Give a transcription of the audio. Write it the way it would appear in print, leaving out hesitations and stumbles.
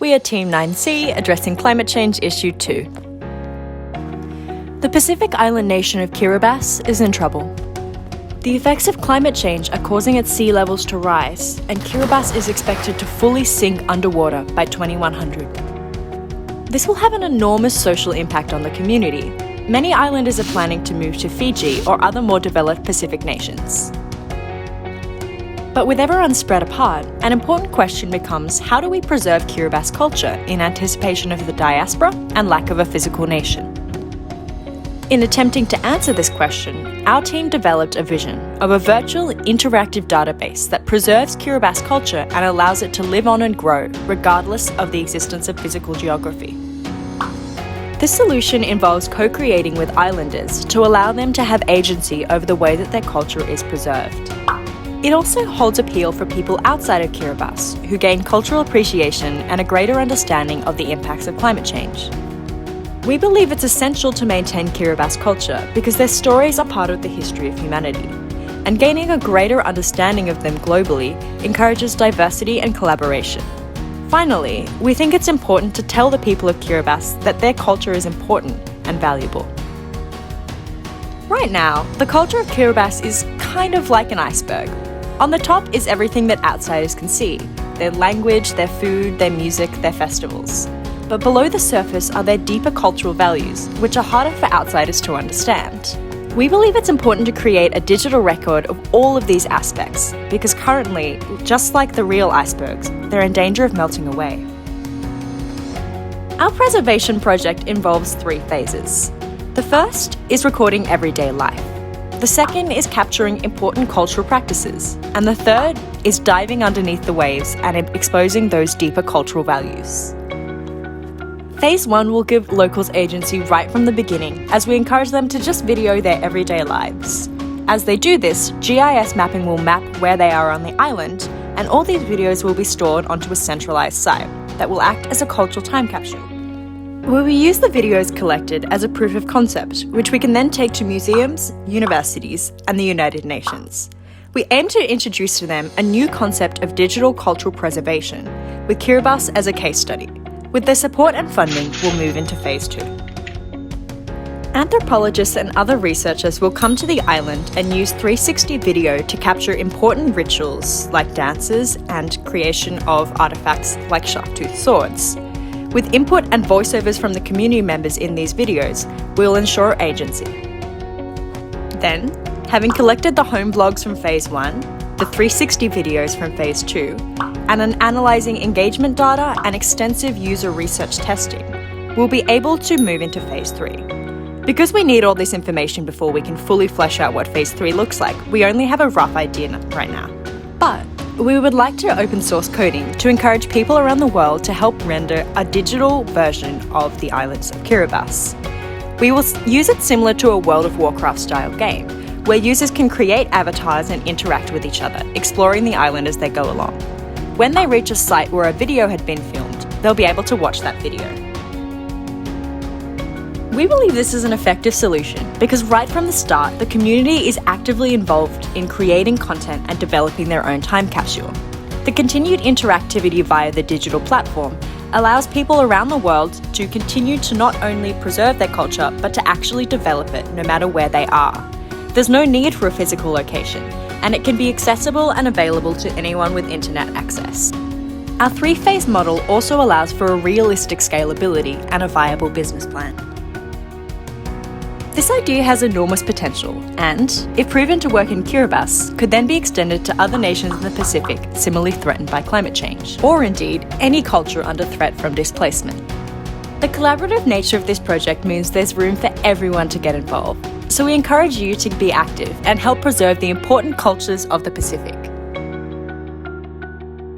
We are Team 9C, addressing climate change issue 2. The Pacific island nation of Kiribati is in trouble. The effects of climate change are causing its sea levels to rise, and Kiribati is expected to fully sink underwater by 2100. This will have an enormous social impact on the community. Many islanders are planning to move to Fiji or other more developed Pacific nations. But with everyone spread apart, an important question becomes, how do we preserve Kiribati culture in anticipation of the diaspora and lack of a physical nation? In attempting to answer this question, our team developed a vision of a virtual interactive database that preserves Kiribati culture and allows it to live on and grow, regardless of the existence of physical geography. This solution involves co-creating with islanders to allow them to have agency over the way that their culture is preserved. It also holds appeal for people outside of Kiribati who gain cultural appreciation and a greater understanding of the impacts of climate change. We believe it's essential to maintain Kiribati culture because their stories are part of the history of humanity, and gaining a greater understanding of them globally encourages diversity and collaboration. Finally, we think it's important to tell the people of Kiribati that their culture is important and valuable. Right now, the culture of Kiribati is kind of like an iceberg. On the top is everything that outsiders can see: their language, their food, their music, their festivals. But below the surface are their deeper cultural values, which are harder for outsiders to understand. We believe it's important to create a digital record of all of these aspects, because currently, just like the real icebergs, they're in danger of melting away. Our preservation project involves 3 phases. The first is recording everyday life. The second is capturing important cultural practices. And the third is diving underneath the waves and exposing those deeper cultural values. Phase 1 will give locals agency right from the beginning, as we encourage them to just video their everyday lives. As they do this, GIS mapping will map where they are on the island, and all these videos will be stored onto a centralised site that will act as a cultural time capsule. We will use the videos collected as a proof of concept, which we can then take to museums, universities, and the United Nations. We aim to introduce to them a new concept of digital cultural preservation, with Kiribati as a case study. With their support and funding, we'll move into Phase 2. Anthropologists and other researchers will come to the island and use 360 video to capture important rituals like dances and creation of artefacts like sharp-toothed swords. With input and voiceovers from the community members in these videos, we'll ensure agency. Then, having collected the home blogs from Phase 1, the 360 videos from Phase 2, and analysing engagement data and extensive user research testing, we'll be able to move into Phase 3. Because we need all this information before we can fully flesh out what Phase 3 looks like, we only have a rough idea right now. But we would like to open source coding to encourage people around the world to help render a digital version of the islands of Kiribati. We will use it similar to a World of Warcraft style game, where users can create avatars and interact with each other, exploring the island as they go along. When they reach a site where a video had been filmed, they'll be able to watch that video. We believe this is an effective solution because right from the start, the community is actively involved in creating content and developing their own time capsule. The continued interactivity via the digital platform allows people around the world to continue to not only preserve their culture, but to actually develop it no matter where they are. There's no need for a physical location, and it can be accessible and available to anyone with internet access. Our 3-phase model also allows for a realistic scalability and a viable business plan. This idea has enormous potential and, if proven to work in Kiribati, could then be extended to other nations in the Pacific similarly threatened by climate change, or indeed any culture under threat from displacement. The collaborative nature of this project means there's room for everyone to get involved, so we encourage you to be active and help preserve the important cultures of the Pacific.